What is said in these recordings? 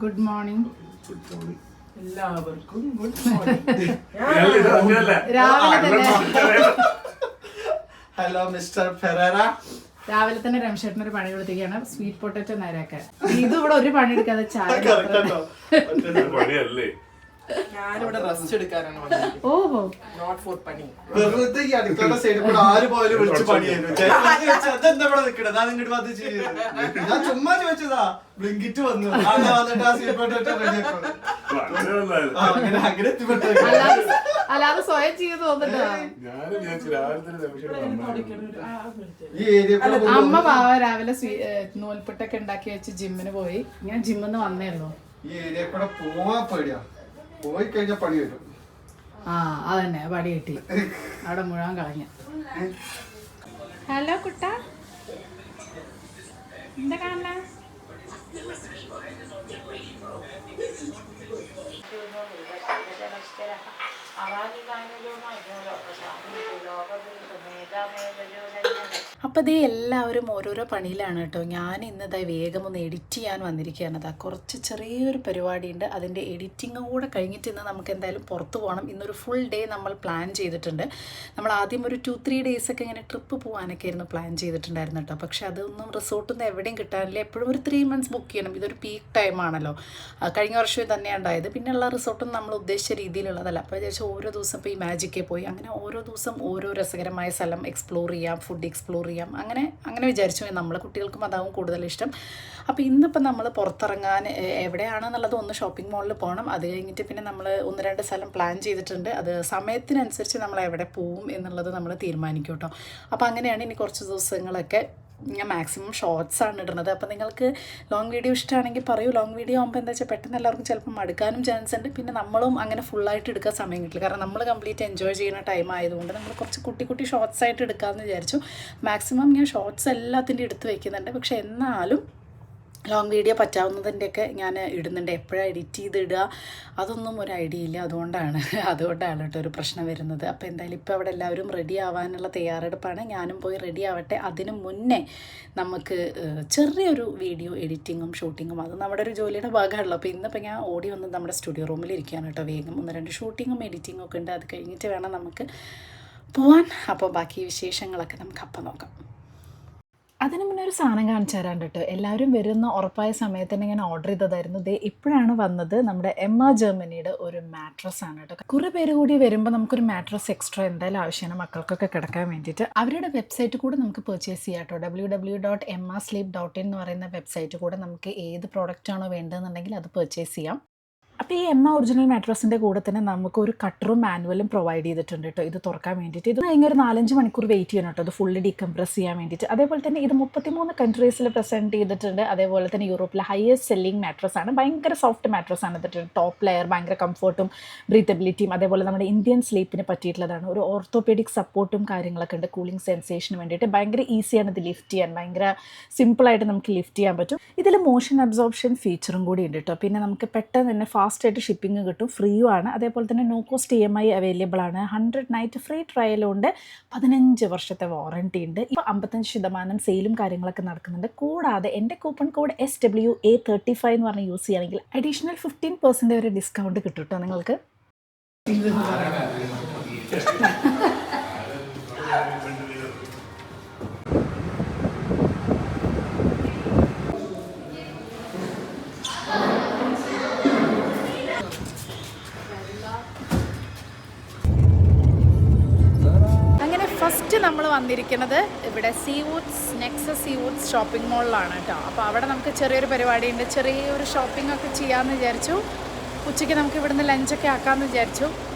Good morning എല്ലാവർക്കും. Good hello mister Ferreira. രാവിലെ തന്നെ രമേശേട്ടന് ഒരു പണി കൊടുത്തിരിക്കുകയാണ്, സ്വീറ്റ് പൊട്ടറ്റോ നേരാക്കാൻ. ഇത് ഇവിടെ ഒരു പണി എടുക്കാതെ ചായ പണിയല്ലേ. ഞാനിവിടെ റെസ്റ്റ് എടുക്കാനാണ് വന്നത്. ഓഹോ, നോട്ട് ഫോർ പണി. വെറുതെ ഈ അടുക്കള സൈഡിൽ കൂടെ ആര് പോലും വിളിച്ച് പണിയായിരുന്നു. അതെന്താ ഇവിടെ നിൽക്കണത്? ഞാൻ ഇങ്ങോട്ട് വന്ന് ചെയ്യുന്നത്. ഞാൻ ചുമ്മാ ചോദിച്ചതാ. ബ്ലിങ്കിറ്റ് വന്നു വന്നിട്ട് ആ സ്വീറ്റ് പൊട്ടറ്റോ റെഡിയാക്കണം. അങ്ങനെ എത്തിപ്പെട്ടു. അല്ലാതെ സ്വയം ചെയ്ത് തോന്നിട്ടാ. ഈ ഏരിയ അമ്മ പാവ രാവിലെ നൂൽപുട്ടൊക്കെ ഉണ്ടാക്കി വെച്ച് ജിമ്മിന് പോയി. ഞാൻ ജിമ്മിന്ന് വന്നേ ഉള്ളൂ. ഈ ഏരിയ കൂടെ പോവാൻ പേടിയാ. പോയി കഴിഞ്ഞാൽ പണി വരും. ആ അതന്നെ, പടി കിട്ടി. അവിടെ മുഴുവൻ കളഞ്ഞ. ഹലോ കുട്ട, എന്താ കാണ? അപ്പോൾ ഇതേ എല്ലാവരും ഓരോരോ പണിയിലാണ് കേട്ടോ. ഞാൻ ഇന്നതാ വേഗം ഒന്ന് എഡിറ്റ് ചെയ്യാൻ വന്നിരിക്കുകയാണ്. അതാ കുറച്ച് ചെറിയൊരു പരിപാടിയുണ്ട്, അതിൻ്റെ എഡിറ്റിങ്ങും കൂടെ കഴിഞ്ഞിട്ട് ഇന്ന് നമുക്ക് എന്തായാലും പുറത്ത് പോകണം. ഇന്നൊരു ഫുൾ ഡേ നമ്മൾ പ്ലാൻ ചെയ്തിട്ടുണ്ട്. നമ്മൾ ആദ്യം ഒരു 2-3 ഡേയ്സൊക്കെ ഇങ്ങനെ ട്രിപ്പ് പോകാനൊക്കെ ആയിരുന്നു പ്ലാൻ ചെയ്തിട്ടുണ്ടായിരുന്നു കേട്ടോ. പക്ഷേ അതൊന്നും റിസോർട്ടൊന്നും എവിടെയും കിട്ടാനില്ല. എപ്പോഴും ഒരു 3 months ബുക്ക് ചെയ്യണം. ഇതൊരു പീക്ക് ടൈമാണല്ലോ. കഴിഞ്ഞ വർഷമേ തന്നെയാണ് ഉണ്ടായത്. പിന്നെയുള്ള റിസോർട്ടൊന്നും നമ്മൾ ഉദ്ദേശിച്ച രീതിയിലുള്ളതല്ല. അപ്പോൾ വിചാരിച്ചാൽ ഓരോ ദിവസം ഇപ്പോൾ ഈ മാജിക്കിൽ പോയി അങ്ങനെ ഓരോ ദിവസം ഓരോ രസകരമായ സ്ഥലം എക്സ്പ്ലോർ ചെയ്യാം, ഫുഡ് എക്സ്പ്ലോർ ചെയ്യാം, അങ്ങനെ വിചാരിച്ചു. നമ്മളെ കുട്ടികൾക്കും അതാവും കൂടുതൽ ഇഷ്ടം. അപ്പോൾ ഇന്നിപ്പോൾ നമ്മൾ പുറത്തിറങ്ങാൻ എവിടെയാണെന്നുള്ളത് ഒന്ന് ഷോപ്പിംഗ് മാളിൽ പോകണം. അത് കഴിഞ്ഞിട്ട് പിന്നെ നമ്മൾ 1-2 സ്ഥലം പ്ലാൻ ചെയ്തിട്ടുണ്ട്. അത് സമയത്തിനനുസരിച്ച് നമ്മൾ എവിടെ പോവും എന്നുള്ളത് നമ്മൾ തീരുമാനിക്കും കേട്ടോ. അപ്പോൾ അങ്ങനെയാണ് ഇനി കുറച്ച് ദിവസങ്ങളൊക്കെ ഞാൻ മാക്സിമം ഷോർട്സാണ് ഇടുന്നത്. അപ്പോൾ നിങ്ങൾക്ക് ലോങ് വീഡിയോ ഇഷ്ടമാണെങ്കിൽ പറയൂ. ലോങ് വീഡിയോ ആകുമ്പോൾ എന്താ വെച്ചാൽ പെട്ടെന്ന് എല്ലാവർക്കും ചിലപ്പോൾ മടുക്കാനും ചാൻസ് ഉണ്ട്. പിന്നെ നമ്മളും അങ്ങനെ ഫുള്ളായിട്ട് എടുക്കാൻ സമയം കിട്ടില്ല. കാരണം നമ്മൾ കംപ്ലീറ്റ് എൻജോയ് ചെയ്യുന്ന ടൈം ആയതുകൊണ്ട് നമ്മൾ കുറച്ച് കുട്ടി ഷോർട്സ് ആയിട്ട് എടുക്കാമെന്ന് വിചാരിച്ചു. മാക്സിമം ഞാൻ ഷോർട്സ് എല്ലാത്തിൻ്റെ എടുത്ത് വയ്ക്കുന്നുണ്ട്. പക്ഷേ എന്നാലും ലോങ് വീഡിയോ പറ്റാവുന്നതിൻ്റെയൊക്കെ ഞാൻ ഇടുന്നുണ്ട്. എപ്പോഴാണ് എഡിറ്റ് ചെയ്തിടുക അതൊന്നും ഒരു ഐഡിയ ഇല്ല. അതുകൊണ്ടാണ് കേട്ടോ ഒരു പ്രശ്നം വരുന്നത്. അപ്പോൾ എന്തായാലും ഇപ്പോൾ അവിടെ എല്ലാവരും റെഡി ആവാനുള്ള തയ്യാറെടുപ്പാണ്. ഞാനും പോയി റെഡി ആവട്ടെ. അതിന് മുന്നേ നമുക്ക് ചെറിയൊരു വീഡിയോ എഡിറ്റിങ്ങും ഷൂട്ടിങ്ങും അത് നമ്മുടെ ഒരു ജോലിയുടെ ഭാഗമാണല്ലോ. അപ്പോൾ ഇന്നിപ്പോൾ ഞാൻ ഓടി വന്ന് നമ്മുടെ സ്റ്റുഡിയോ റൂമിൽ ഇരിക്കുകയാണ് കേട്ടോ. വേഗം 1-2 ഷൂട്ടിങ്ങും എഡിറ്റിങ്ങും ഒക്കെ ഉണ്ട്. അത് കഴിഞ്ഞിട്ട് വേണം നമുക്ക് പോവാൻ. അപ്പോൾ ബാക്കി വിശേഷങ്ങളൊക്കെ നമുക്ക് അപ്പം നോക്കാം. അതിന് മുന്നേ ഒരു സാധനം കാണിച്ചു തരാൻ കേട്ടോ. എല്ലാവരും വരുന്ന ഉറപ്പായ സമയത്ത് തന്നെ ഞാൻ ഓർഡർ ചെയ്തതായിരുന്നു. ദേ ഇപ്പോഴാണ് വന്നത്. നമ്മുടെ എമ്മ ജർമ്മനിയുടെ ഒരു മാട്രസ് ആണ് കേട്ടോ. കുറേ പേര് കൂടി വരുമ്പോൾ നമുക്കൊരു മാട്രസ് എക്സ്ട്രാ എന്തായാലും ആവശ്യമാണ് മക്കൾക്കൊക്കെ കിടക്കാൻ വേണ്ടിയിട്ട്. അവരുടെ വെബ്സൈറ്റ് കൂടെ നമുക്ക് പർച്ചേസ് ചെയ്യാം കേട്ടോ. www.emmasleep.in എന്ന് പറയുന്ന വെബ്സൈറ്റ് കൂടെ നമുക്ക് ഏത് പ്രോഡക്റ്റാണോ വേണ്ടതെന്നുണ്ടെങ്കിൽ അത് പർച്ചേസ് ചെയ്യാം. അപ്പോൾ ഈ എമ്മ ഒറിജിനൽ മാട്രസിൻ്റെ കൂടെ തന്നെ നമുക്കൊരു കട്ടറും മാനുവലും പ്രൊവൈഡ് ചെയ്തിട്ടുണ്ട് കേട്ടോ. ഇത് തുറക്കാൻ വേണ്ടിയിട്ട് ഇത് കഴിഞ്ഞ ഒരു 4-5 മണിക്കൂർ വെയിറ്റ് ചെയ്യണം കേട്ടോ. അത് ഫുള്ളി ഡീകംപ്രസ് ചെയ്യാൻ വേണ്ടിയിട്ട്. അതേപോലെ തന്നെ ഇത് 33 കൺട്രീസിൽ പ്രസൻറ്റ് ചെയ്തിട്ടുണ്ട്. അതേപോലെ തന്നെ യൂറോപ്പിലെ ഹയസ്റ്റ് സെല്ലിംഗ് മാട്രസ് ആണ്. ഭയങ്കര സോഫ്റ്റ് മാട്രസ് ആണ് ഇതിട്ട്. ടോപ്പ് ലെയർ ഭയങ്കര കംഫർട്ടും ബ്രീത്തബിലിറ്റിയും അതേപോലെ നമ്മുടെ ഇന്ത്യൻ സ്ലീപ്പിന് പറ്റിയിട്ടുള്ളതാണ്. ഒരു ഓർത്തോപെഡിക് സപ്പോർട്ടും കാര്യങ്ങളൊക്കെ ഉണ്ട്. കൂളിംഗ് സെൻസേഷന് വേണ്ടിയിട്ട് ഭയങ്കര ഈസിയാണ് ഇത് ലിഫ്റ്റ് ചെയ്യാൻ. ഭയങ്കര സിമ്പിളായിട്ട് നമുക്ക് ലിഫ്റ്റ് ചെയ്യാൻ പറ്റും. ഇതിൽ മോഷൻ അബ്സോർപ്ഷൻ ഫീച്ചറും കൂടി ഉണ്ട് കേട്ടോ. പിന്നെ നമുക്ക് പെട്ടെന്ന് തന്നെ ഫാസ്റ്റായിട്ട് ഷിപ്പിംഗ് കിട്ടും. ഫ്രീയും ആണ്. അതേപോലെ തന്നെ നോ കോസ്റ്റ് EMI അവൈലബിൾ ആണ്. 100 നൈറ്റ് ഫ്രീ ട്രയലും ഉണ്ട്. 15 വർഷത്തെ വാറണ്ടി ഉണ്ട്. ഇപ്പോൾ 55% സെയിലും കാര്യങ്ങളൊക്കെ നടക്കുന്നുണ്ട്. കൂടാതെ എൻ്റെ കൂപ്പൺ കോഡ് SWA35 എന്ന് പറഞ്ഞ് യൂസ് ചെയ്യുകയാണെങ്കിൽ അഡീഷണൽ 15% വരെ ഡിസ്കൗണ്ട് കിട്ടും കേട്ടോ നിങ്ങൾക്ക്. ഫസ്റ്റ് നമ്മൾ വന്നിരിക്കുന്നത് ഇവിടെ നെക്സസ് സീവുഡ്സ് ഷോപ്പിംഗ് മാളിലാണ് കേട്ടോ. അപ്പോൾ അവിടെ നമുക്ക് ചെറിയൊരു പരിപാടിയുണ്ട്. ചെറിയൊരു ഷോപ്പിംഗ് ഒക്കെ ചെയ്യാമെന്ന് വിചാരിച്ചു. ഉച്ചയ്ക്ക് നമുക്ക് ഇവിടുന്ന് ലഞ്ചൊക്കെ ആക്കാമെന്ന് വിചാരിച്ചു.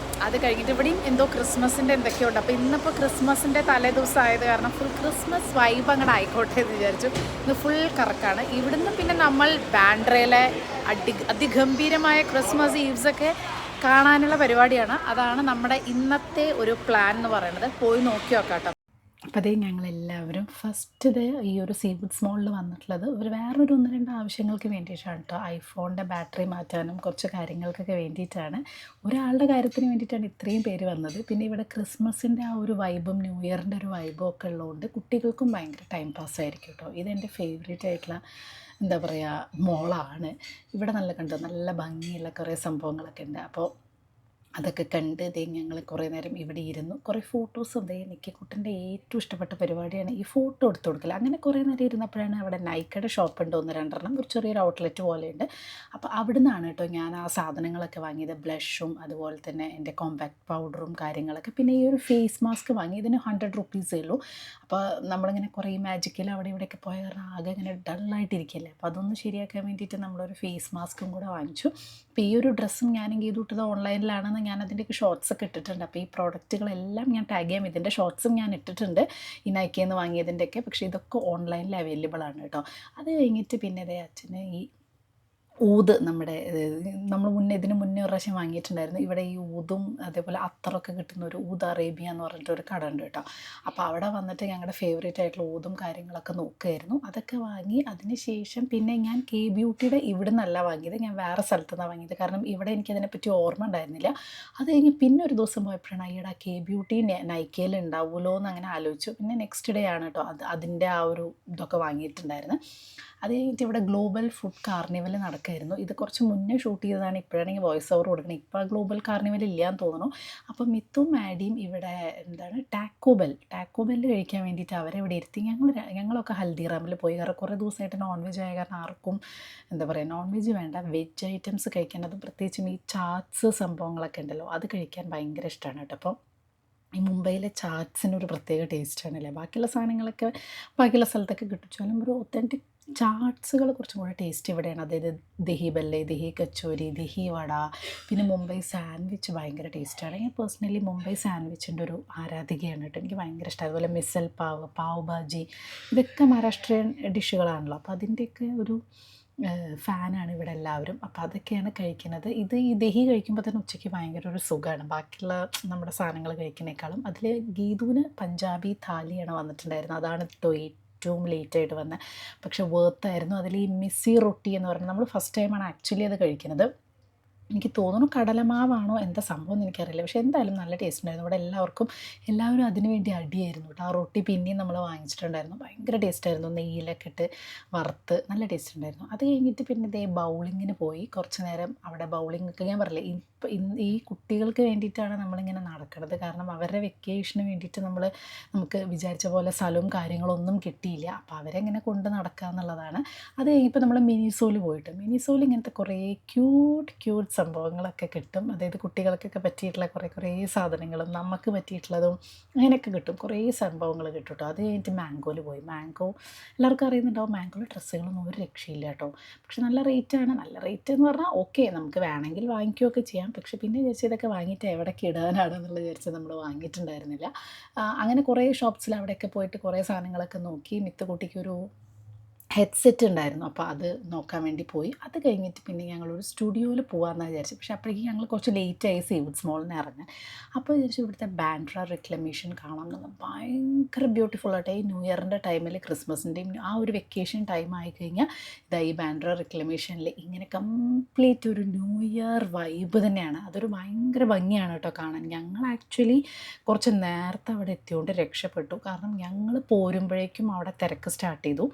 അത് കഴിഞ്ഞിട്ട് ഇവിടെയും എന്തോ ക്രിസ്മസിൻ്റെ എന്തൊക്കെയുണ്ട്. അപ്പോൾ ഇന്നിപ്പോൾ ക്രിസ്മസിൻ്റെ തലേ ദിവസം ആയത് കാരണം ഫുൾ ക്രിസ്മസ് വൈബ് അങ്ങോട്ട് ആയിക്കോട്ടെ എന്ന് വിചാരിച്ചു. ഇന്ന് ഫുൾ കറക്കാണ്. ഇവിടുന്ന് പിന്നെ നമ്മൾ ബാൻഡ്രയിലെ അതിഗംഭീരമായ ക്രിസ്മസ് ഈവ്സൊക്കെ കാണാനുള്ള പരിപാടിയാണ്. അതാണ് നമ്മുടെ ഇന്നത്തെ ഒരു പ്ലാൻ എന്ന് പറയുന്നത്. പോയി നോക്കി നോക്കാം കേട്ടോ. അപ്പോൾ അതേ ഞങ്ങളെല്ലാവരും ഫസ്റ്റ് ഈ ഒരു സീ ഫുഡ്സ് മോളിൽ വന്നിട്ടുള്ളത് ഒരു വേറൊരു 1-2 ആവശ്യങ്ങൾക്ക് വേണ്ടിയിട്ടാണ് കേട്ടോ. ഐഫോണിൻ്റെ ബാറ്ററി മാറ്റാനും കുറച്ച് കാര്യങ്ങൾക്കൊക്കെ വേണ്ടിയിട്ടാണ്. ഒരാളുടെ കാര്യത്തിന് വേണ്ടിയിട്ടാണ് ഇത്രയും പേര് വന്നത്. പിന്നെ ഇവിടെ ക്രിസ്മസിൻ്റെ ആ ഒരു വൈബും ന്യൂ ഇയറിൻ്റെ ഒരു വൈബും ഒക്കെ ഉള്ളതുകൊണ്ട് കുട്ടികൾക്കും ഭയങ്കര ടൈം പാസ്സായിരിക്കും കേട്ടോ. ഇതെൻ്റെ ഫേവറേറ്റ് ആയിട്ടുള്ള എന്താ പറയുക മോളാണ്. ഇവിടെ നല്ല ഭംഗിയുള്ള കുറേ സംഭവങ്ങളൊക്കെ ഉണ്ട്. അപ്പോൾ അതൊക്കെ കണ്ട് ഞങ്ങൾ കുറേ നേരം ഇവിടെ ഇരുന്നു. കുറേ ഫോട്ടോസും നിക്കിക്കുട്ടൻ്റെ ഏറ്റവും ഇഷ്ടപ്പെട്ട പരിപാടിയാണ് ഈ ഫോട്ടോ എടുത്ത് കൊടുക്കൽ. അങ്ങനെ കുറേ നേരം ഇരുന്നപ്പോഴാണ് അവിടെ നൈക്കയുടെ ഷോപ്പുണ്ട് 1-2 ഒരു ചെറിയൊരു ഔട്ട്ലെറ്റ് പോലെയുണ്ട്. അപ്പോൾ അവിടെ നിന്നാണ് കേട്ടോ ഞാൻ ആ സാധനങ്ങളൊക്കെ വാങ്ങിയത്. ബ്ലഷും അതുപോലെ തന്നെ എൻ്റെ കോമ്പാക്ട് പൗഡറും കാര്യങ്ങളൊക്കെ. പിന്നെ ഈ ഒരു ഫേസ് മാസ്ക് വാങ്ങി. ഇതിന് 100 റുപ്പീസേ ഉള്ളൂ. അപ്പോൾ നമ്മളിങ്ങനെ കുറേ മാജിക്കൽ അവിടെ ഇവിടെയൊക്കെ പോയ കാരണം ആകെ ഇങ്ങനെ ഡള്ളായിട്ടിരിക്കില്ലേ. അപ്പോൾ അതൊന്ന് ശരിയാക്കാൻ വേണ്ടിയിട്ട് നമ്മളൊരു ഫേസ് മാസ്കും കൂടെ വാങ്ങിച്ചു. അപ്പോൾ ഈ ഒരു ഡ്രസ്സും ഞാനെങ്കിൽ ഇത് ഇട്ടത് ഓൺലൈനിലാണെന്ന് ഞാൻ അതിൻ്റെയൊക്കെ ഷോർട്സ് ഒക്കെ ഇട്ടിട്ടുണ്ട്. അപ്പോൾ ഈ പ്രോഡക്റ്റുകളെല്ലാം ഞാൻ ടാഗ് ചെയ്യാം. ഇതിൻ്റെ ഷോർട്സും ഞാൻ ഇട്ടിട്ടുണ്ട് ഈ നൈക്കയിൽ നിന്ന് വാങ്ങിയതിൻ്റെയൊക്കെ. പക്ഷേ ഇതൊക്കെ ഓൺലൈനിൽ അവൈലബിൾ ആണ് കേട്ടോ. അത് കഴിഞ്ഞിട്ട് പിന്നെ അച്ഛന് ഈ ഊത് നമ്മൾ ഇതിന് മുന്നേ ഒരു പ്രാവശ്യം വാങ്ങിയിട്ടുണ്ടായിരുന്നു. ഇവിടെ ഈ ഊതും അതേപോലെ അത്തറൊക്കെ കിട്ടുന്ന ഒരു ഊത് അറേബ്യ എന്ന് പറഞ്ഞിട്ടൊരു കട ഉണ്ട് കേട്ടോ. അപ്പോൾ അവിടെ വന്നിട്ട് ഞങ്ങളുടെ ഫേവറേറ്റ് ആയിട്ടുള്ള ഊതും കാര്യങ്ങളൊക്കെ നോക്കുമായിരുന്നു. അതൊക്കെ വാങ്ങി. അതിന് ശേഷം പിന്നെ ഞാൻ കെ ബ്യൂട്ടിയുടെ ഇവിടെ നിന്നല്ല വാങ്ങിയത്, ഞാൻ വേറെ സ്ഥലത്തു നിന്നാണ് വാങ്ങിയത്. കാരണം ഇവിടെ എനിക്കതിനെപ്പറ്റി ഓർമ്മ ഉണ്ടായിരുന്നില്ല. അത് കഴിഞ്ഞ് പിന്നെ ഒരു ദിവസം പോയപ്പോഴാണ് അയ്യടാ കെ ബ്യൂട്ടി നൈക്കയിൽ ഉണ്ടാവുമല്ലോ എന്ന് അങ്ങനെ ആലോചിച്ചു. പിന്നെ നെക്സ്റ്റ് ഡേ ആണ് കേട്ടോ അതിൻ്റെ ആ ഒരു ഇതൊക്കെ വാങ്ങിയിട്ടുണ്ടായിരുന്നു. അത് കഴിഞ്ഞിട്ട് ഇവിടെ ഗ്ലോബൽ ഫുഡ് കാർണിവൽ നടക്കുമായിരുന്നു. ഇത് കുറച്ച് മുന്നേ ഷൂട്ട് ചെയ്തതാണ്. ഇപ്പോഴാണെങ്കിൽ വോയിസ് ഓവർ കൊടുക്കണം. ഇപ്പോൾ ഗ്ലോബൽ കാർണിവൽ ഇല്ലയെന്ന് തോന്നുന്നു. അപ്പോൾ മിത്തും മാഡിയും ഇവിടെ ടാക്കോബെല്ല് കഴിക്കാൻ വേണ്ടിയിട്ട് അവരെ ഇവിടെ ഇരുത്തി. ഞങ്ങളൊക്കെ ഹൽദിറാമിൽ പോയി. കാരണം കുറേ ദിവസമായിട്ട് നോൺ വെജ് ആയ കാരണം ആർക്കും എന്താ പറയുക നോൺ വെജ് വേണ്ട, വെജ് ഐറ്റംസ് കഴിക്കാൻ, അത് പ്രത്യേകിച്ചും ഈ ചാറ്റ്സ് സംഭവങ്ങളൊക്കെ ഉണ്ടല്ലോ അത് കഴിക്കാൻ ഭയങ്കര ഇഷ്ടമാണ് കേട്ടോ. അപ്പോൾ ഈ മുംബൈയിലെ ചാറ്റ്സിനൊരു പ്രത്യേക ടേസ്റ്റാണല്ലേ. ബാക്കിയുള്ള സാധനങ്ങളൊക്കെ ബാക്കിയുള്ള സ്ഥലത്തൊക്കെ കിട്ടിച്ചാലും ഒരു ഒത്തൻറ്റിക് ചാട്സുകൾ കുറച്ചും കൂടെ ടേസ്റ്റ് ഇവിടെയാണ്. അതായത് ദഹി ബല്ലെ, ദഹി കച്ചോരി, ദഹി വട, പിന്നെ മുംബൈ സാൻഡ്വിച്ച് ഭയങ്കര ടേസ്റ്റാണ്. ഞാൻ പേഴ്സണലി മുംബൈ സാൻഡ്വിച്ചിൻ്റെ ഒരു ആരാധികയാണ് കേട്ടോ. എനിക്ക് ഭയങ്കര ഇഷ്ടമാണ്. അതുപോലെ മിസൽ പാവ് ഭാജി, ഇതൊക്കെ മഹാരാഷ്ട്രീയൻ ഡിഷുകളാണല്ലോ. അപ്പോൾ അതിൻ്റെയൊക്കെ ഒരു ഫാനാണ് ഇവിടെ എല്ലാവരും. അപ്പോൾ അതൊക്കെയാണ് കഴിക്കുന്നത്. ഈ ദഹി കഴിക്കുമ്പോൾ തന്നെ ഉച്ചയ്ക്ക് ഭയങ്കര ഒരു സുഖമാണ് ബാക്കിയുള്ള നമ്മുടെ സാധനങ്ങൾ കഴിക്കുന്നേക്കാളും. അതിൽ ഗീതുവിന് പഞ്ചാബി താലിയാണ് വന്നിട്ടുണ്ടായിരുന്നത്. അതാണ് ഏറ്റവും ലേറ്റായിട്ട് വന്നത്. പക്ഷെ വേർത്തായിരുന്നു. അതിൽ ഈ മിസ്സി റൊട്ടി എന്ന് പറഞ്ഞാൽ നമ്മൾ ഫസ്റ്റ് ടൈമാണ് ആക്ച്വലി അത് കഴിക്കുന്നത്. എനിക്ക് തോന്നുന്നു കടലമാവാണോ എന്താ സംഭവം എന്ന് എനിക്കറിയില്ല. പക്ഷേ എന്തായാലും നല്ല ടേസ്റ്റ് ഉണ്ടായിരുന്നു. ഇവിടെ എല്ലാവരും അതിന് വേണ്ടി അടിയായിരുന്നു കേട്ടോ. ആ റൊട്ടി പിന്നെയും നമ്മൾ വാങ്ങിച്ചിട്ടുണ്ടായിരുന്നു. ഭയങ്കര ടേസ്റ്റായിരുന്നു. നെയ്യിലൊക്കെ ഇട്ട് വറുത്ത് നല്ല ടേസ്റ്റ് ഉണ്ടായിരുന്നു. അത് കഴിഞ്ഞിട്ട് പിന്നെ ബൗളിങ്ങിന് പോയി. കുറച്ച് നേരം അവിടെ ബൗളിങ്ങൊക്കെ ഞാൻ പറഞ്ഞില്ലേ ഈ കുട്ടികൾക്ക് വേണ്ടിയിട്ടാണ് നമ്മളിങ്ങനെ നടക്കുന്നത്. കാരണം അവരുടെ വെക്കേഷന് വേണ്ടിയിട്ട് നമുക്ക് വിചാരിച്ച പോലെ സ്ഥലവും കാര്യങ്ങളൊന്നും കിട്ടിയില്ല. അപ്പോൾ അവരെങ്ങനെ കൊണ്ട് നടക്കുക എന്നുള്ളതാണ്. അത് കഴിഞ്ഞപ്പോൾ നമ്മൾ മിനിസോയിൽ പോയിട്ട് മിനിസോയിൽ ഇങ്ങനത്തെ കുറേ ക്യൂട്ട് സംഭവങ്ങളൊക്കെ കിട്ടും. അതായത് കുട്ടികൾക്കൊക്കെ പറ്റിയിട്ടുള്ള കുറേ സാധനങ്ങളും നമുക്ക് പറ്റിയിട്ടുള്ളതും അങ്ങനെയൊക്കെ കിട്ടും. കുറേ സംഭവങ്ങൾ കിട്ടും കേട്ടോ. അത് കഴിഞ്ഞിട്ട് മാംഗോയിൽ പോയി. മാംഗോ എല്ലാവർക്കും അറിയുന്നുണ്ടാവും. മാംഗോയിൽ ഡ്രസ്സുകളൊന്നും ഒരു രക്ഷയില്ല കേട്ടോ. പക്ഷെ നല്ല റേറ്റാണ്. നല്ല റേറ്റ് എന്ന് പറഞ്ഞാൽ ഓക്കെ നമുക്ക് വേണമെങ്കിൽ വാങ്ങിക്കുകയൊക്കെ ചെയ്യാം. പക്ഷെ പിന്നെ വിചാരിച്ച് ഇതൊക്കെ വാങ്ങിയിട്ട് എവിടേക്ക് ഇടാനാണെന്നുള്ള വിചാരിച്ച് നമ്മൾ വാങ്ങിയിട്ടുണ്ടായിരുന്നില്ല. അങ്ങനെ കുറേ ഷോപ്സിൽ അവിടെയൊക്കെ പോയിട്ട് കുറേ സാധനങ്ങളൊക്കെ നോക്കി. മിത്തുകുട്ടിക്കൊരു ഹെഡ്സെറ്റ് ഉണ്ടായിരുന്നു. അപ്പോൾ അത് നോക്കാൻ വേണ്ടി പോയി. അത് കഴിഞ്ഞിട്ട് പിന്നെ ഞങ്ങളൊരു സ്റ്റുഡിയോയിൽ പോകാമെന്ന് വിചാരിച്ചു. പക്ഷേ അപ്പോഴേക്കും ഞങ്ങൾ കുറച്ച് ലേറ്റായി സീ ഫുഡ്സ് മോളിൽ നിന്ന് ഇറങ്ങാൻ. അപ്പോൾ വിചാരിച്ചു ഇവിടുത്തെ ബാൻഡ്ര റിക്ലമേഷൻ കാണാം എന്നുള്ളത്. ഭയങ്കര ബ്യൂട്ടിഫുൾ ആയിട്ട് ഈ ന്യൂ ഇയറിൻ്റെ ടൈമിൽ ക്രിസ്മസിൻ്റെയും ആ ഒരു വെക്കേഷൻ ടൈം ആയിക്കഴിഞ്ഞാൽ ഈ ബാൻഡ്ര റിക്ലമേഷനിൽ ഇങ്ങനെ കംപ്ലീറ്റ് ഒരു ന്യൂ ഇയർ വൈബ് തന്നെയാണ്. അതൊരു ഭയങ്കര ഭംഗിയാണ് കേട്ടോ കാണാൻ. ഞങ്ങൾ ആക്ച്വലി കുറച്ച് നേരത്തെ അവിടെ എത്തിയോണ്ട് രക്ഷപ്പെട്ടു. കാരണം ഞങ്ങൾ പോരുമ്പോഴേക്കും അവിടെ തിരക്ക് സ്റ്റാർട്ട് ചെയ്തു.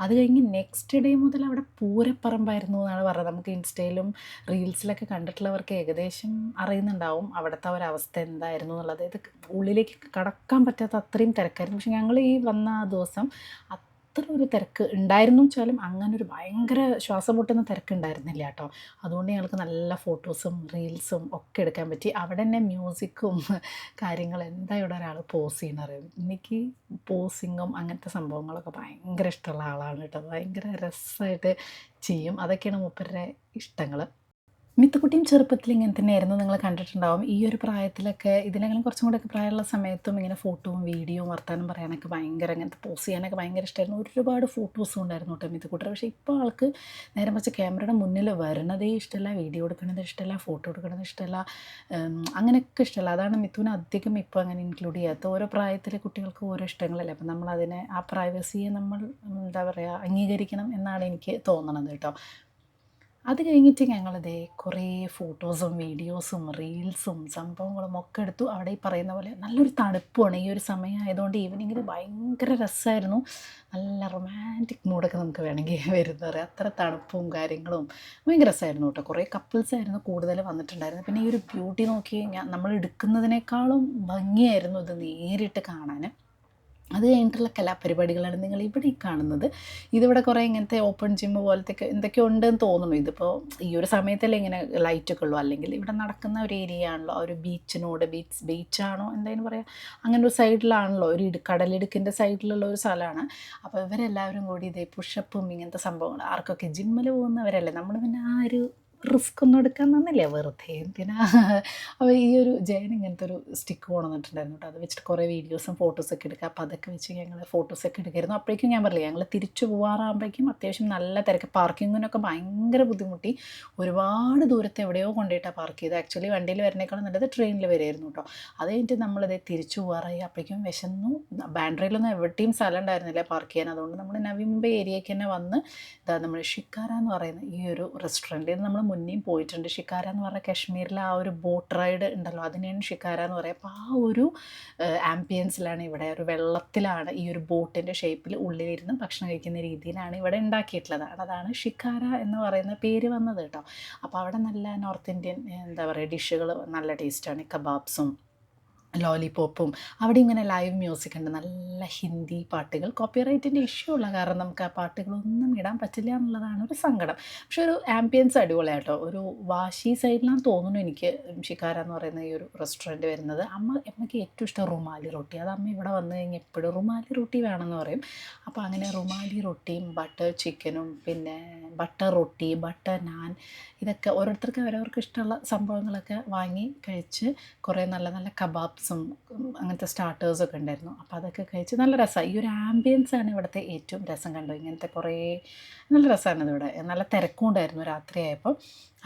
അത് കഴിഞ്ഞ് നെക്സ്റ്റ് ഡേ മുതൽ അവിടെ പൂരപ്പറമ്പായിരുന്നു എന്നാണ് പറഞ്ഞത്. നമുക്ക് ഇൻസ്റ്റയിലും റീൽസിലൊക്കെ കണ്ടിട്ടുള്ളവർക്ക് ഏകദേശം അറിയുന്നുണ്ടാവും അവിടുത്തെ ഒരവസ്ഥ എന്തായിരുന്നു എന്നുള്ളത്. ഇത് ഉള്ളിലേക്ക് കടക്കാൻ പറ്റാത്ത അത്രയും തിരക്കായിരുന്നു. പക്ഷെ ഞങ്ങൾ ഈ വന്ന ആ ദിവസം അത്ര ഒരു തിരക്ക് ഉണ്ടായിരുന്നു വെച്ചാലും അങ്ങനെ ഒരു ഭയങ്കര ശ്വാസം മുട്ടുന്ന തിരക്ക് ഉണ്ടായിരുന്നില്ല കേട്ടോ. അതുകൊണ്ട് ഞങ്ങൾക്ക് നല്ല ഫോട്ടോസും റീൽസും ഒക്കെ എടുക്കാൻ പറ്റി. അവിടെ തന്നെ മ്യൂസിക്കും കാര്യങ്ങൾ എന്താ ഇവിടെ ഒരാൾ പോസ് ചെയ്യണത്. എനിക്ക് പോസിങ്ങും അങ്ങനത്തെ സംഭവങ്ങളൊക്കെ ഭയങ്കര ഇഷ്ടമുള്ള ആളാണ് കേട്ടോ. ഭയങ്കര രസമായിട്ട് ചെയ്യും. അതൊക്കെയാണ് മൂപ്പരുടെ ഇഷ്ടങ്ങൾ. മിത്തുക്കുട്ടിയും ചെറുപ്പത്തിൽ ഇങ്ങനെ തന്നെയായിരുന്നു, നിങ്ങൾ കണ്ടിട്ടുണ്ടാവും. ഈ ഒരു പ്രായത്തിലൊക്കെ ഇതിനെങ്കിലും കുറച്ചും കൂടെയൊക്കെ പ്രായമുള്ള സമയത്തും ഇങ്ങനെ ഫോട്ടോയും വീഡിയോയും വർത്താനം പറയാനൊക്കെ ഭയങ്കര, അങ്ങനത്തെ പോസ് ചെയ്യാനൊക്കെ ഭയങ്കര ഇഷ്ടമായിരുന്നു. ഒരുപാട് ഫോട്ടോസും ഉണ്ടായിരുന്നു കേട്ടോ മിത്തുക്കുട്ടി. പക്ഷേ ഇപ്പോൾ ആൾക്ക് നേരെ മറിച്ച് ക്യാമറയുടെ മുന്നിൽ വരണതേ ഇഷ്ടമല്ല, വീഡിയോ എടുക്കണത് ഇഷ്ടമല്ല, ഫോട്ടോ എടുക്കണത് ഇഷ്ടമല്ല, അങ്ങനെയൊക്കെ ഇഷ്ടമല്ല. അതാണ് മിത്തുവിനെ അധികം ഇപ്പോൾ അങ്ങനെ ഇൻക്ലൂഡ് ചെയ്യാത്ത. ഓരോ പ്രായത്തിലെ കുട്ടികൾക്ക് ഓരോ ഇഷ്ടങ്ങളല്ലേ, അപ്പം നമ്മളതിനെ ആ പ്രൈവസിയെ നമ്മൾ എന്താ പറയുക അംഗീകരിക്കണം എന്നാണ് എനിക്ക് തോന്നണത് കേട്ടോ. അത് കഴിഞ്ഞിട്ട് ഞങ്ങളിതേ കുറേ ഫോട്ടോസും വീഡിയോസും റീൽസും സംഭവങ്ങളും ഒക്കെ എടുത്തു. അവിടെ ഈ പറയുന്ന പോലെ നല്ലൊരു തണുപ്പുമാണ്, ഈ ഒരു സമയം ആയതുകൊണ്ട് ഈവനിങ്ങിൽ ഭയങ്കര രസമായിരുന്നു. നല്ല റൊമാൻറ്റിക് മൂഡൊക്കെ നമുക്ക് വേണമെങ്കിൽ വരുന്നത്, അത്ര തണുപ്പും കാര്യങ്ങളും ഭയങ്കര രസമായിരുന്നു കേട്ടോ. കുറേ കപ്പിൾസായിരുന്നു കൂടുതൽ വന്നിട്ടുണ്ടായിരുന്നു. പിന്നെ ഈ ഒരു ബ്യൂട്ടി നോക്കി നമ്മൾ എടുക്കുന്നതിനേക്കാളും ഭംഗിയായിരുന്നു ഇത് നേരിട്ട് കാണാൻ. അത് കഴിഞ്ഞിട്ടുള്ള കലാപരിപാടികളാണ് നിങ്ങൾ ഇവിടെ കാണുന്നത്. ഇതിവിടെ കുറേ ഇങ്ങനത്തെ ഓപ്പൺ ജിമ്മ് പോലത്തെ എന്തൊക്കെയോ ഉണ്ടെന്ന് തോന്നുന്നു. ഇതിപ്പോൾ ഈ ഒരു സമയത്തല്ലേ ഇങ്ങനെ ലൈറ്റൊക്കെ ഉള്ളൂ, അല്ലെങ്കിൽ ഇവിടെ നടക്കുന്ന ഒരു ഏരിയ ആണല്ലോ, ആ ഒരു ബീച്ചിനോട് ബീച്ചാണോ എന്തായാലും പറയാം, അങ്ങനെ ഒരു സൈഡിലാണല്ലോ, ഒരു കടലിടുക്കിൻ്റെ സൈഡിലുള്ള ഒരു സ്ഥലമാണ്. അപ്പോൾ ഇവരെല്ലാവരും കൂടി ഇതേ പുഷപ്പും ഇങ്ങനത്തെ സംഭവങ്ങൾ, ആർക്കൊക്കെ ജിമ്മിൽ പോകുന്നവരല്ലേ, നമ്മൾ പിന്നെ ആ ഒരു റിസ്ക് ഒന്നും എടുക്കാൻ തന്നില്ല, വെറുതെ എന്തിനാ. അപ്പോൾ ഈ ഒരു ജയൻ ഇങ്ങനത്തെ ഒരു സ്റ്റിക്ക് കൊണ്ടുവന്നിട്ടുണ്ടായിരുന്നു കേട്ടോ. അത് വെച്ചിട്ട് കുറേ വീഡിയോസും ഫോട്ടോസൊക്കെ എടുക്കുക. അപ്പോൾ അതൊക്കെ വെച്ച് ഞങ്ങൾ ഫോട്ടോസൊക്കെ എടുക്കായിരുന്നു. അപ്പോഴേക്കും ഞാൻ പറഞ്ഞില്ല, ഞങ്ങൾ തിരിച്ചു പോകാറാകുമ്പോഴേക്കും അത്യാവശ്യം നല്ല തിരക്ക്, പാർക്കിങ്ങിനൊക്കെ ഭയങ്കര ബുദ്ധിമുട്ടി. ഒരുപാട് ദൂരത്തെ എവിടെയോ കൊണ്ടുപോയിട്ടാണ് പാർക്ക് ചെയ്തത്. ആക്ച്വലി വണ്ടിയിൽ വരുന്നേക്കാളും നല്ലത് ട്രെയിനിൽ വരുമായിരുന്നു കേട്ടോ. അത് കഴിഞ്ഞിട്ട് നമ്മളിത് തിരിച്ചു പോകാറായി. അപ്പോഴേക്കും വിശന്നു. ബാൻഡ്രയിലൊന്നും എവിടെയും സ്ഥലം ഉണ്ടായിരുന്നില്ല പാർക്ക് ചെയ്യാൻ. അതുകൊണ്ട് നമ്മൾ നവി മുംബൈ ഏരിയയ്ക്ക് തന്നെ വന്ന് ഇതാ നമ്മൾ ഷിക്കാര എന്ന് പറയുന്ന ഈ ഒരു റെസ്റ്റോറൻറ്റിൽ നമ്മൾ മുന്നേയും പോയിട്ടുണ്ട്. ഷിക്കാര എന്ന് പറഞ്ഞാൽ കാശ്മീരിലെ ആ ഒരു ബോട്ട് റൈഡ് ഉണ്ടല്ലോ, അതിനെയാണ് ഷിക്കാര എന്ന് പറയുക. അപ്പോൾ ആ ഒരു ആംബിയൻസിലാണ് ഇവിടെ, ഒരു വെള്ളത്തിലാണ് ഈ ഒരു ബോട്ടിൻ്റെ ഷേപ്പിൽ ഉള്ളിലിരുന്ന് ഭക്ഷണം കഴിക്കുന്ന രീതിയിലാണ് ഇവിടെ ഉണ്ടാക്കിയിട്ടുള്ളത്. അതാണ് ഷിക്കാര എന്ന് പറയുന്ന പേര് വന്നത് കേട്ടോ. അപ്പോൾ അവിടെ നല്ല നോർത്ത് ഇന്ത്യൻ എന്താ പറയുക ഡിഷുകൾ നല്ല ടേസ്റ്റാണ്. കബാബ്സും ലോലിപോപ്പും, അവിടെ ഇങ്ങനെ ലൈവ് മ്യൂസിക് ഉണ്ട്, നല്ല ഹിന്ദി പാട്ടുകൾ. കോപ്പിറൈറ്റിൻ്റെ ഇഷ്യൂ ഉള്ള കാരണം നമുക്ക് ആ പാട്ടുകളൊന്നും ഇടാൻ പറ്റില്ല എന്നുള്ളതാണ് ഒരു സങ്കടം. പക്ഷെ ഒരു ആംബിയൻസ് അടിപൊളിയാട്ടോ. ഒരു വാശി സൈഡിലാണെന്ന് തോന്നുന്നു എനിക്ക് ഷിക്കാര എന്ന് പറയുന്ന ഈ ഒരു റെസ്റ്റോറൻറ്റ് വരുന്നത്. അമ്മയ്ക്ക് ഏറ്റവും ഇഷ്ടം റുമാലി റൊട്ടി. അത് അമ്മ ഇവിടെ വന്നു കഴിഞ്ഞാൽ എപ്പോഴും റുമാലി റൊട്ടി വേണമെന്ന് പറയും. അപ്പോൾ അങ്ങനെ റുമാലി റൊട്ടിയും ബട്ടർ ചിക്കനും പിന്നെ ബട്ടർ റൊട്ടി, ബട്ടർ നാൻ, ഇതൊക്കെ ഓരോരുത്തർക്ക് അവരവർക്ക് ഇഷ്ടമുള്ള സംഭവങ്ങളൊക്കെ വാങ്ങി കഴിച്ച് കുറേ നല്ല നല്ല കബാബ്സും അങ്ങനത്തെ സ്റ്റാർട്ടേഴ്സൊക്കെ ഉണ്ടായിരുന്നു. അപ്പോൾ അതൊക്കെ കഴിച്ച് നല്ല രസമാണ്. ഈ ഒരു ആംബിയൻസാണ് ഇവിടുത്തെ ഏറ്റവും രസം കണ്ടു. ഇങ്ങനത്തെ കുറേ നല്ല രസമാണ് ഇതിവിടെ. നല്ല തിരക്കും ഉണ്ടായിരുന്നു രാത്രിയായപ്പോൾ.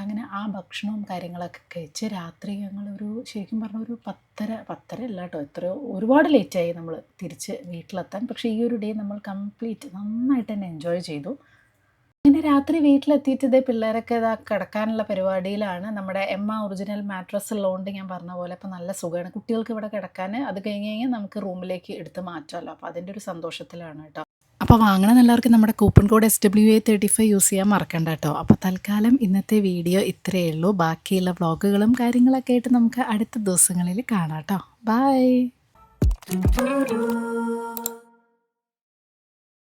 അങ്ങനെ ആ ഭക്ഷണവും കാര്യങ്ങളൊക്കെ കഴിച്ച് രാത്രി ഞങ്ങളൊരു ശരിക്കും പറഞ്ഞ ഒരു 10:30 അല്ല കേട്ടോ, എത്രയോ ഒരുപാട് ലേറ്റായി നമ്മൾ തിരിച്ച് വീട്ടിലെത്താൻ. പക്ഷേ ഈ ഒരു ഡേ നമ്മൾ കംപ്ലീറ്റ് നന്നായിട്ട് തന്നെ എൻജോയ് ചെയ്തു. അങ്ങനെ രാത്രി വീട്ടിലെത്തിയിട്ട് ഇതേ പിള്ളേരൊക്കെ ഇതാ കിടക്കാനുള്ള പരിപാടിയിലാണ്. നമ്മുടെ എമ്മ ഒറിജിനൽ മാട്രസ് ഉള്ളതുകൊണ്ട് ഞാൻ പറഞ്ഞ പോലെ അപ്പോൾ നല്ല സുഖമാണ് കുട്ടികൾക്ക് ഇവിടെ കിടക്കാൻ. അത് കഴിഞ്ഞ് കഴിഞ്ഞാൽ നമുക്ക് റൂമിലേക്ക് എടുത്ത് മാറ്റാമല്ലോ. അപ്പോൾ അതിൻ്റെ ഒരു സന്തോഷത്തിലാണ് കേട്ടോ. അപ്പോൾ വാങ്ങണം എല്ലാവർക്കും നമ്മുടെ കൂപ്പൺ കോഡ് SWA35 യൂസ് ചെയ്യാൻ മറക്കണ്ട കേട്ടോ. അപ്പോൾ തൽക്കാലം ഇന്നത്തെ വീഡിയോ ഇത്രയേ ഉള്ളൂ. ബാക്കിയുള്ള വ്ളോഗുകളും കാര്യങ്ങളൊക്കെ ആയിട്ട് നമുക്ക് അടുത്ത ദിവസങ്ങളിൽ കാണാം കേട്ടോ. ബൈ.